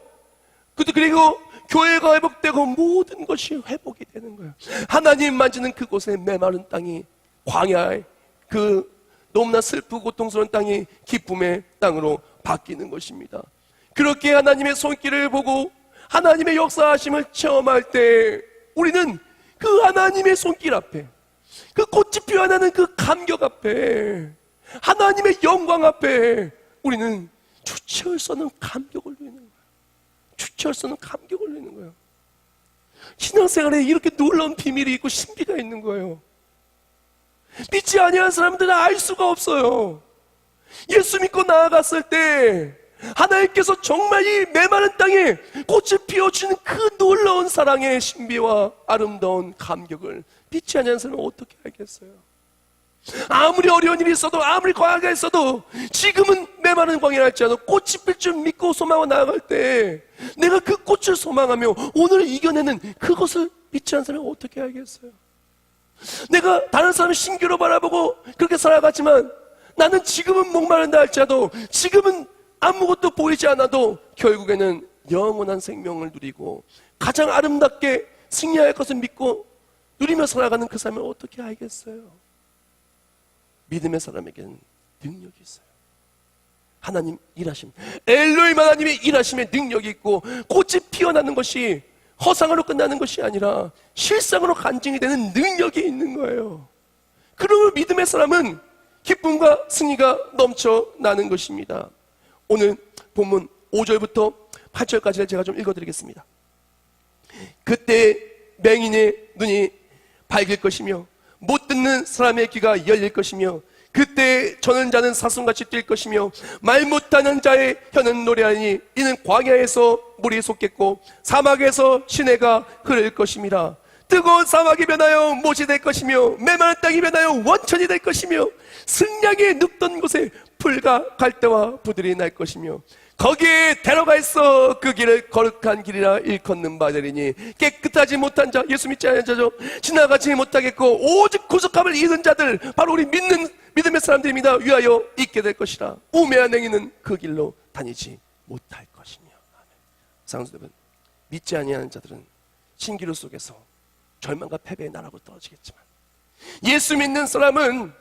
Speaker 3: 그리고 교회가 회복되고, 모든 것이 회복이 되는 거예요. 하나님 만지는 그곳에 메마른 땅이, 광야의 그 너무나 슬프고 고통스러운 땅이 기쁨의 땅으로 바뀌는 것입니다. 그렇게 하나님의 손길을 보고 하나님의 역사하심을 체험할 때 우리는 그 하나님의 손길 앞에, 그 꽃이 피어나는 그 감격 앞에, 하나님의 영광 앞에 우리는 주체할 수 없는 감격을 누리는 거예요. 주체할 수 없는 감격을 누리는 거예요. 신앙생활에 이렇게 놀라운 비밀이 있고 신비가 있는 거예요. 믿지 아니하는 사람들은 알 수가 없어요. 예수 믿고 나아갔을 때 하나님께서 정말 이 메마른 땅에 꽃을 피워주는 그 놀라운 사랑의 신비와 아름다운 감격을 믿지 아니하는 사람은 어떻게 알겠어요? 아무리 어려운 일이 있어도, 아무리 과거가 있어도, 지금은 메마른 광야라 할지라도 꽃이 필 줄 믿고 소망하고 나아갈 때 내가 그 꽃을 소망하며 오늘을 이겨내는 그것을 믿지 않는 사람은 어떻게 알겠어요? 내가 다른 사람을 신기로 바라보고 그렇게 살아가지만 나는 지금은 목마른다 할지라도, 지금은 아무것도 보이지 않아도 결국에는 영원한 생명을 누리고 가장 아름답게 승리할 것을 믿고 누리며 살아가는 그 삶을 어떻게 알겠어요? 믿음의 사람에게는 능력이 있어요. 하나님 일하심, 엘로힘 하나님의 일하심에 능력이 있고, 꽃이 피어나는 것이 허상으로 끝나는 것이 아니라 실상으로 간증이 되는 능력이 있는 거예요. 그러면 믿음의 사람은 기쁨과 승리가 넘쳐나는 것입니다. 오늘 본문 5절부터 8절까지를 제가 좀 읽어드리겠습니다. 그때 맹인의 눈이 밝을 것이며 못 듣는 사람의 귀가 열릴 것이며, 그때 저는 자는 사슴같이 뛸 것이며 말 못하는 자의 혀는 노래하니 이는 광야에서 물이 솟겠고 사막에서 시내가 흐를 것임이라. 뜨거운 사막이 변하여 못이 될 것이며 메마른 땅이 변하여 원천이 될 것이며 승량이 눕던 곳에 풀과 갈대와 부들이 날 것이며 거기에 데려가 있어 그 길을 거룩한 길이라 일컫는 바되리니, 깨끗하지 못한 자, 예수 믿지 않는 자죠, 지나가지 못하겠고 오직 구속함을 잃은 자들, 바로 우리 믿음의 사람들입니다. 위하여 있게 될 것이라. 우매한 행위는 그 길로 다니지 못할 것이며. 사랑하는 여러분, 믿지 아니하는 자들은 신기루 속에서 절망과 패배의 나라로 떨어지겠지만, 예수 믿는 사람은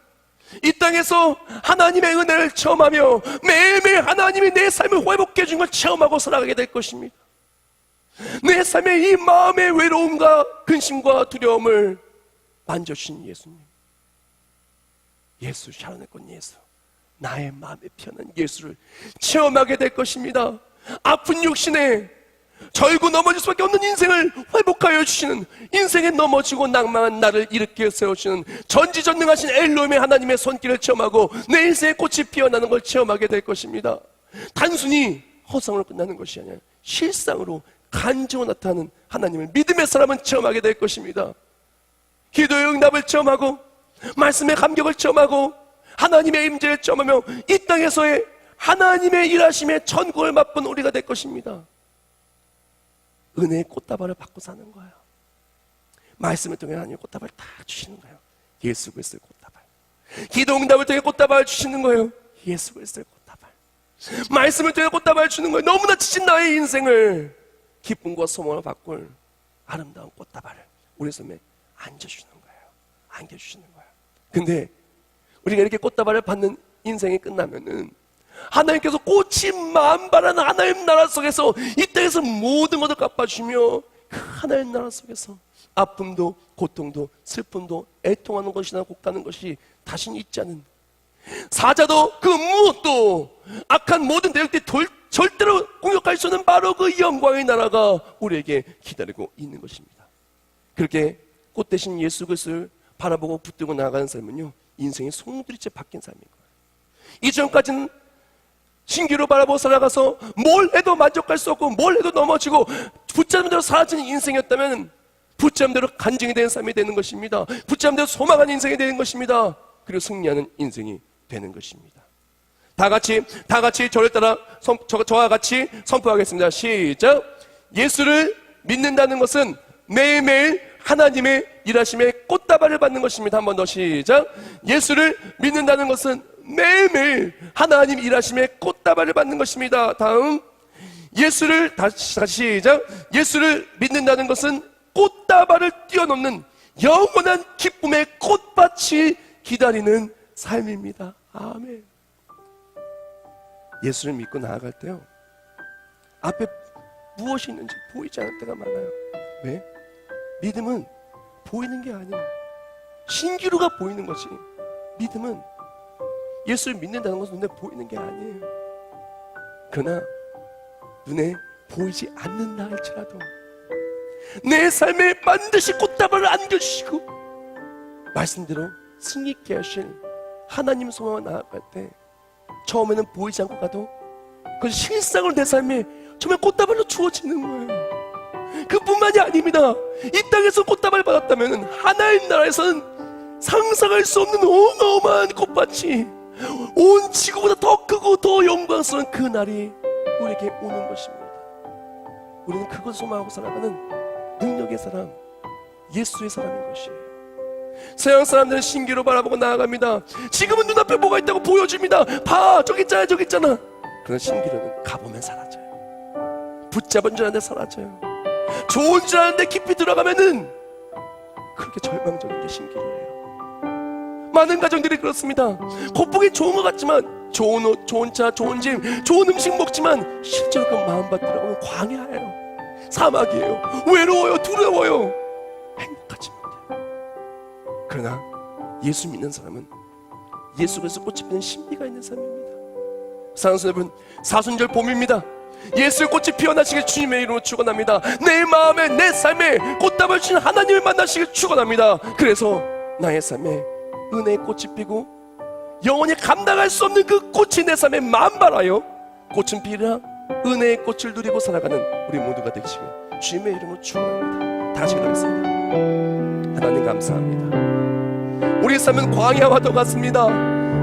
Speaker 3: 이 땅에서 하나님의 은혜를 체험하며 매일매일 하나님이 내 삶을 회복해 준 걸 체험하고 살아가게 될 것입니다. 내 삶의 이 마음의 외로움과 근심과 두려움을 만져주신 예수님, 예수, 샤론의 꽃 예수, 나의 마음에 피어난 예수를 체험하게 될 것입니다. 아픈 육신에 절고 넘어질 수밖에 없는 인생을 회복하여 주시는, 인생에 넘어지고 낭망한 나를 일으켜 세우시는 전지전능하신 엘로힘의 하나님의 손길을 체험하고 내 인생의 꽃이 피어나는 걸 체험하게 될 것입니다. 단순히 허상으로 끝나는 것이 아니라 실상으로 간증으로 나타나는 하나님을 믿음의 사람은 체험하게 될 것입니다. 기도의 응답을 체험하고 말씀의 감격을 체험하고 하나님의 임재를 체험하며 이 땅에서의 하나님의 일하심의 천국을 맛본 우리가 될 것입니다. 은혜의 꽃다발을 받고 사는 거예요. 말씀을 통해 하나님의 꽃다발을 다 주시는 거예요. 예수 그리스도의 꽃다발. 기도 응답을 통해 꽃다발을 주시는 거예요. 예수 그리스도의 꽃다발. 말씀을 통해 꽃다발을 주는 거예요. 너무나 지친 나의 인생을 기쁨과 소망을 바꿀 아름다운 꽃다발을 우리 손에 안겨주시는 거예요. 안겨주시는 거예요. 근데 우리가 이렇게 꽃다발을 받는 인생이 끝나면은 하나님께서 꽃이 만발한 하나님 나라 속에서 이 땅에서 모든 것을 갚아주시며 그 하나님 나라 속에서 아픔도 고통도 슬픔도 애통하는 것이나 곡하는 것이 다시는 있지 않은, 사자도 그 무엇도 악한 모든 대적들이 절대로 공격할 수 없는 바로 그 영광의 나라가 우리에게 기다리고 있는 것입니다. 그렇게 꽃 대신 예수 그리스도를 바라보고 붙들고 나아가는 삶은요, 인생의 송두리째 바뀐 삶인 거예요. 이전까지는 신기로 바라보고 살아가서 뭘 해도 만족할 수 없고 뭘 해도 넘어지고 붙잡은 대로 사라지는 인생이었다면 붙잡은 대로 간증이 되는 삶이 되는 것입니다. 붙잡은 대로 소망하는 인생이 되는 것입니다. 그리고 승리하는 인생이 되는 것입니다. 다 같이 저를 따라 저와 같이 선포하겠습니다. 시작. 예수를 믿는다는 것은 매일매일 하나님의 일하심의 꽃다발을 받는 것입니다. 한 번 더 시작. 예수를 믿는다는 것은 매일매일 하나님 일하심의 꽃다발을 받는 것입니다. 다음. 예수를 다시 시작. 예수를 믿는다는 것은 꽃다발을 뛰어넘는 영원한 기쁨의 꽃밭이 기다리는 삶입니다. 아멘. 예수를 믿고 나아갈 때요, 앞에 무엇이 있는지 보이지 않을 때가 많아요. 왜? 믿음은 보이는 게 아니에요. 신기루가 보이는 거지. 믿음은 예수를 믿는다는 것은 눈에 보이는 게 아니에요. 그러나 눈에 보이지 않는다 할지라도 내 삶에 반드시 꽃다발을 안겨주시고 말씀대로 승리 있게 하실 하나님 소망을 나아갈 때 처음에는 보이지 않고 가도 그 실상으로 내 삶에 정말 꽃다발로 주어지는 거예요. 그뿐만이 아닙니다. 이 땅에서 꽃다발 받았다면 하나님 나라에서는 상상할 수 없는 어마어마한 꽃밭이 온 지구보다 더 크고 더 영광스러운 그 날이 우리에게 오는 것입니다. 우리는 그것을 소망하고 살아가는 능력의 사람, 예수의 사람인 것이에요. 서양 사람들은 신기로 바라보고 나아갑니다. 지금은 눈앞에 뭐가 있다고 보여줍니다. 봐, 저기 있잖아, 저기 있잖아. 그런 신기로는 가보면 사라져요. 붙잡은 줄 아는데 사라져요. 좋은 줄 아는데 깊이 들어가면은 그렇게 절망적인 게 신기로예요. 많은 가정들이 그렇습니다. 겉보기 좋은 것 같지만 좋은 옷, 좋은 차, 좋은 집, 좋은 음식 먹지만 실제로 그 마음밭 들어가면 광야예요. 사막이에요. 외로워요. 두려워요. 행복하지 못해요. 그러나 예수 믿는 사람은 예수 그리스도 꽃이 피는 신비가 있는 삶입니다. 사랑하는 여러분, 사순절 봄입니다. 예수의 꽃이 피어나시길 주님의 이름으로 축원합니다. 내 마음에 내 삶에 꽃다발 주신 하나님을 만나시길 축원합니다. 그래서 나의 삶에 은혜의 꽃이 피고 영원히 감당할 수 없는 그 꽃이 내 삶에 만발하여 꽃은 피리라 은혜의 꽃을 누리고 살아가는 우리 모두가 되시길 주님의 이름으로 축원합니다. 다시 기도하겠습니다. 하나님 감사합니다. 우리의 삶은 광야와도 같습니다.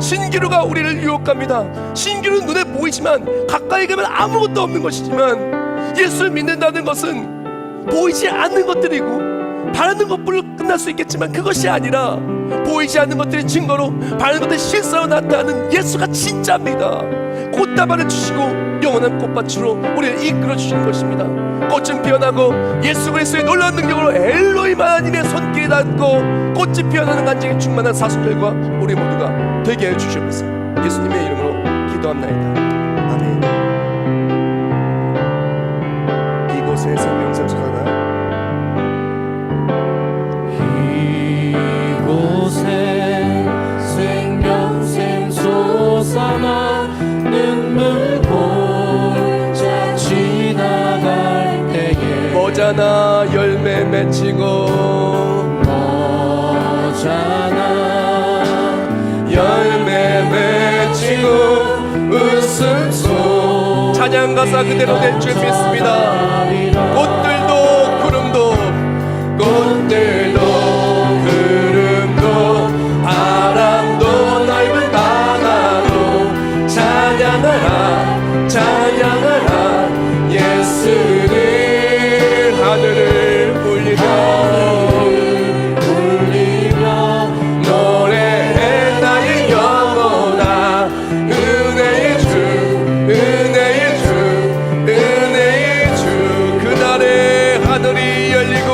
Speaker 3: 신기루가 우리를 유혹합니다. 신기루는 눈에 보이지만 가까이 가면 아무것도 없는 것이지만 예수를 믿는다는 것은 보이지 않는 것들이고 바라는 것들로 끝날 수 있겠지만 그것이 아니라 보이지 않는 것들의 증거로 바라는 것들의 실상으로 나타나는 예수가 진짜입니다. 꽃다발을 주시고 영원한 꽃밭으로 우리를 이끌어 주시는 것입니다. 꽃은 피어나고 예수 그리스도의 놀라운 능력으로 엘로힘 하나님의 손길이 닿고 꽃이 피어나는 간증이 충만한 사순절과 우리 모두가 되게 해 주시옵소서. 예수님의 이름으로 기도합나이다. 아멘. 이곳에 생명샘 솟아나
Speaker 4: 이곳에 생명샘 솟아
Speaker 3: 너잖아 열매 맺히고 너잖아 열매 맺히고 웃음소 찬양 가사 그대로 될 줄 믿습니다. 꽃들도 구름도 꽃들도 구름도 바람도 넓은 바다도 찬양하라 찬양하라 예수를 하늘을 울리며 노래해 나의 영혼아 은혜의 주 은혜의 주 은혜의 주 그날에 하늘이 열리고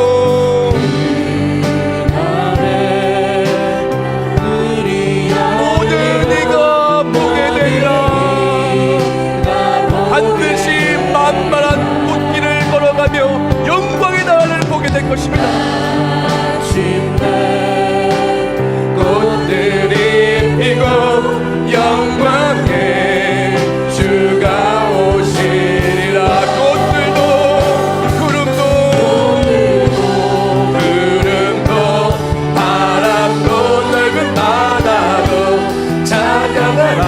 Speaker 3: 모든 네가 보게 되리라 반드시 만만한 꽃길을 걸어가며 영광의 나라를 보게 될 것입니다. 꽃들이 피고 영광의 주가 오시리라. 꽃들도 구름도 바람도 넓은 바다도 찬양하라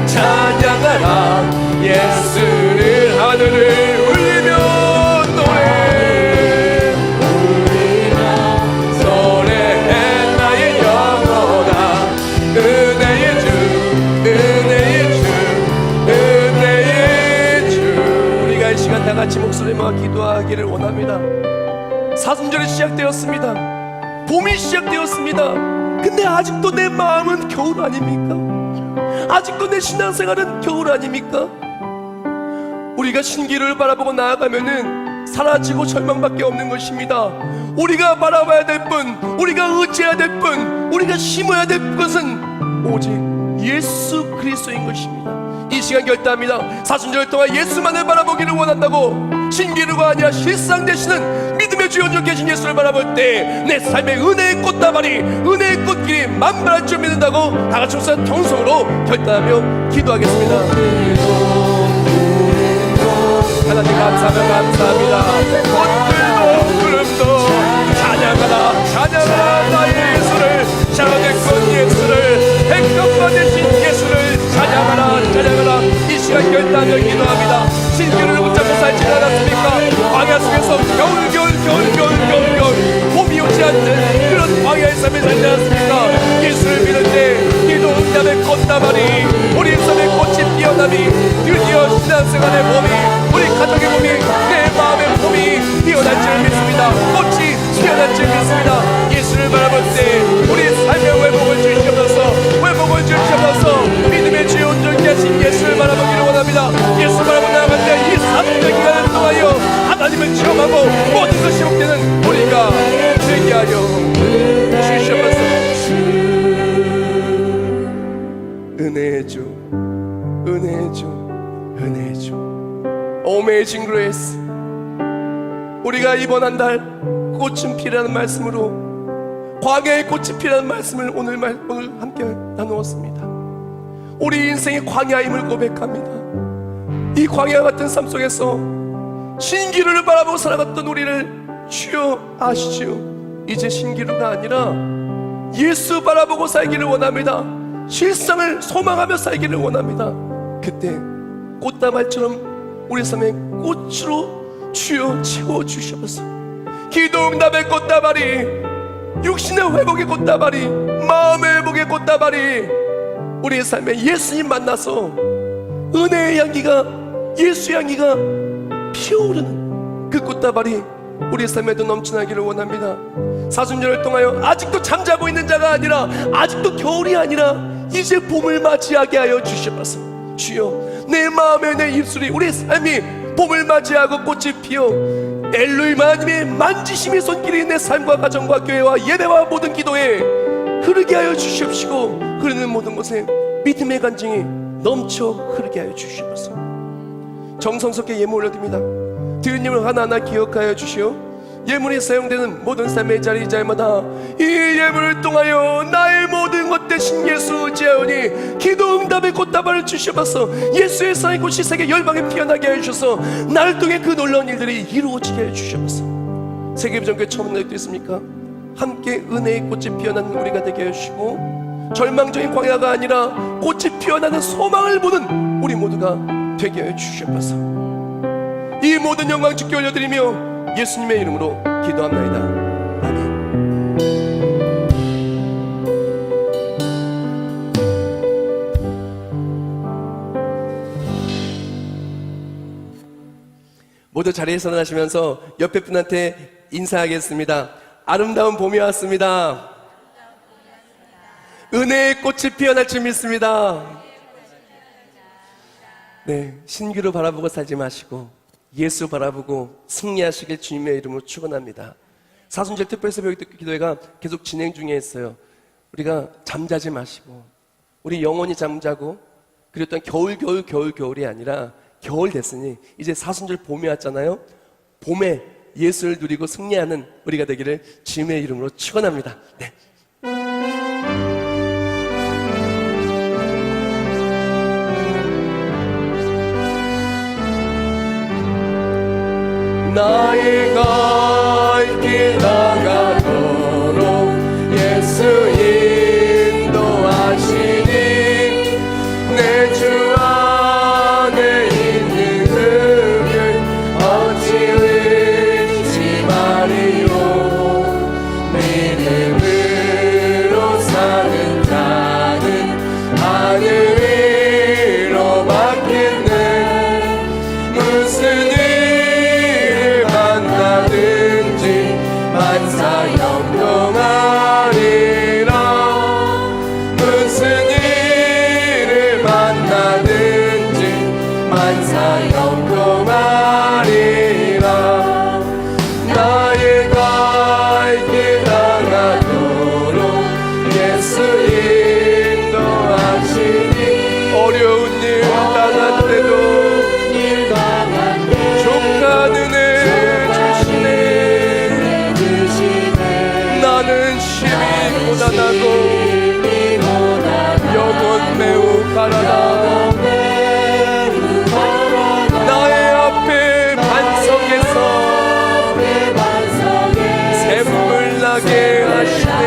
Speaker 3: 찬양하라 예수를 하늘을 울리며 노래해 나의 영혼아 은혜의 주 은혜의 주 은혜의 주 우리가 이 시간 다 같이 목소리 모아 기도하기를 원합니다. 사순절이 시작되었습니다. 봄이 시작되었습니다. 근데 아직도 내 마음은 겨울 아닙니까? 아직도 내 신앙생활은 겨울 아닙니까? 우리가 신기를 바라보고 나아가면은 사라지고 절망밖에 없는 것입니다. 우리가 바라봐야 될 뿐, 우리가 의지해야 될 뿐, 우리가 심어야 될 것은 오직 예수 그리스도인 것입니다. 이 시간 결단합니다. 사순절 동안 예수만을 바라보기를 원한다고 신기루가 아니라 실상 되시는 믿음의 주 연주 계신 예수를 바라볼 때 내 삶의 은혜의 꽃다발이 은혜의 꽃길이 만발할 줄 믿는다고 다 같이 우선 통성으로 결단하며 기도하겠습니다. 하나님 감사합니다. 꽃들도 구름도 찬양하라 찬양하라 나의 예수를 자라내건 예수를 백합화 되신 예수를 찬양하라 찬양하라 이 시간 결단하며 기도합니다. 신기를 붙잡고 살지 않았습니까? 광야 속에서 겨울 봄이 오지 않는 그런 광야의 삶을 살지 않았습니까? 예수를 믿을 때 기도 응답의 꽃다발이 우리 삶의 꽃이 피어남이 드디어 신앙생활의 봄이 우리 가족의 봄이 내 마음의 봄이 피어날 줄 믿습니다. 꽃이 피어날 줄 믿습니다. 예수를 바라볼 때 우리 삶의 회복을 주시옵소서 회복을 주시옵소서 믿음의 주의 온전케 하신 예수를 바라보기를 원합니다. 예수 바라보고 나아갈 때 이 3년 기간을 통하여 하나님을 체험하고 모든 것이 회복되는 우리가 되게 하여 주시옵소서. 은혜의 주 은혜의 주 은혜의 주 Amazing Grace 우리가 이번 한 달 꽃은 피라는 말씀으로 광야의 꽃이 피라는 말씀을 오늘 함께 나누었습니다. 우리 인생의 광야임을 고백합니다. 이 광야 같은 삶 속에서 신기루를 바라보고 살아갔던 우리를 주여 아시지요. 이제 신기루가 아니라 예수 바라보고 살기를 원합니다. 실상을 소망하며 살기를 원합니다. 그때 꽃다발처럼 우리 삶의 꽃으로 주여 채워주셔서 기도 응답의 꽃다발이 육신의 회복의 꽃다발이 마음의 회복의 꽃다발이 우리의 삶에 예수님 만나서 은혜의 향기가 예수의 향기가 피어오르는 그 꽃다발이 우리의 삶에도 넘쳐나기를 원합니다. 사순절을 통하여 아직도 잠자고 있는 자가 아니라 아직도 겨울이 아니라 이제 봄을 맞이하게 하여 주시옵소서. 주여 내 마음에 내 입술이 우리의 삶이 봄을 맞이하고 꽃이 피어 엘로힘 하나님의 만지심의 손길이 내 삶과 가정과 교회와 예배와 모든 기도에 흐르게 하여 주시옵시고 흐르는 모든 곳에 믿음의 간증이 넘쳐 흐르게 하여 주시옵소서. 정성스럽게 예물 올려드립니다. 들은 일을 하나하나 기억하여 주시오. 예물이 사용되는 모든 삶의 자리자리마다 이 예물을 통하여 나의 모든 것 대신 예수 의지하오니 기도 응답의 꽃다발을 주셔서 예수의 사랑의 꽃이 세계 열방에 피어나게 해주셔서 나를 통해 그 놀라운 일들이 이루어지게 해주셔서 세계비전교회 처음 날도 있습니까? 함께 은혜의 꽃이 피어나는 우리가 되게 해주시고 절망적인 광야가 아니라 꽃이 피어나는 소망을 보는 우리 모두가 되게 해주셔서 이 모든 영광 주께 올려드리며 예수님의 이름으로 기도합나이다. 아멘. 모두 자리에서 일어나시면서 옆에 분한테 인사하겠습니다. 아름다운 봄이 왔습니다. 은혜의 꽃이 피어날 줄 믿습니다. 네, 신기루 바라보고 살지 마시고 예수 바라보고 승리하시길 주님의 이름으로 축원합니다. 사순절 특별 새벽 기도회가 계속 진행 중에 있어요. 우리가 잠자지 마시고 우리 영원히 잠자고 그리고 또한 겨울이 아니라 겨울 됐으니 이제 사순절 봄이 왔잖아요. 봄에 예수를 누리고 승리하는 우리가 되기를 주님의 이름으로 축원합니다. 네. 나의 갈 길 나가도록 예수 인도하시니 내 주 안에 있는 그를 어찌 잊지 말이요 믿음으로 사는 자는 하늘 위로 받겠네 무슨 만사 영롱하리라 무슨 일을 만나든지 만사 영롱하리라 나의 갈 길 나가도록 예수 인도하시니 어려운 일 당할 때도 족한 은혜 나는 심히 고단하고 영혼 매우 가라다 나의 앞에 반석에서 샘물 나게 하시네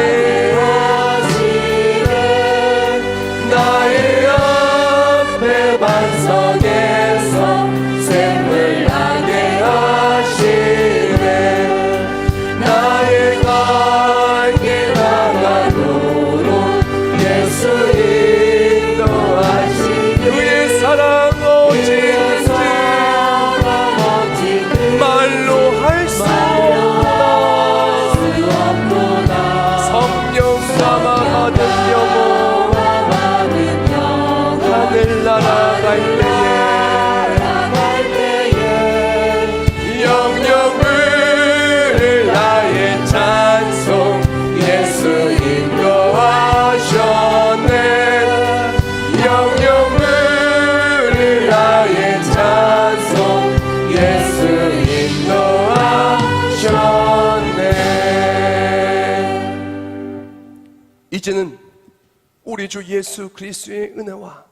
Speaker 3: 나의 앞에 반석에서 샘물 나게 하시네 나의 그의 사랑 어찌든지 말로 할 수 없도다 성령 담아 받은 영혼 하늘나라 갈 때에 영영을 나의 찬송 예수 인도하셨네 영영을 나의 찬송 예수 인도하셨네 이제는 우리 주 예수 그리스도의 은혜와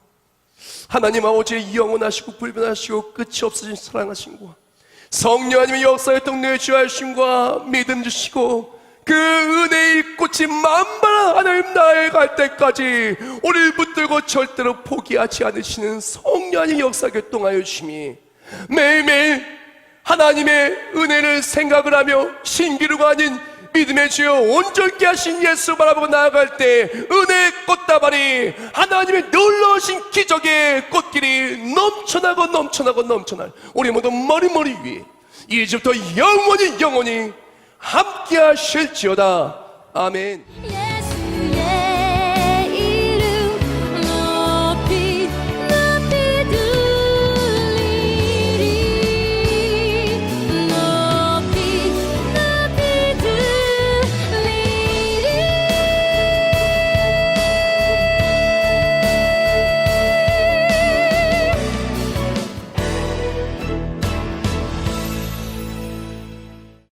Speaker 3: 하나님 아버지의 영원하시고 불변하시고 끝이 없으신 사랑하심과 성령 하나님의 역사의 동네에 주하심과 믿음 주시고 그 은혜의 꽃이 만발한 하나님 나에 갈 때까지 우리를 붙들고 절대로 포기하지 않으시는 성령 하나님의 역사 교통하여 주심이 매일매일 하나님의 은혜를 생각을 하며 신기루가 아닌 믿음의 주여 온전케 하신 예수 바라보고 나아갈 때 은혜의 꽃다발이 하나님의 놀라우신 기적의 꽃길이 넘쳐나고 우리 모두 머리 위에 이제부터 영원히 함께 하실지어다. 아멘.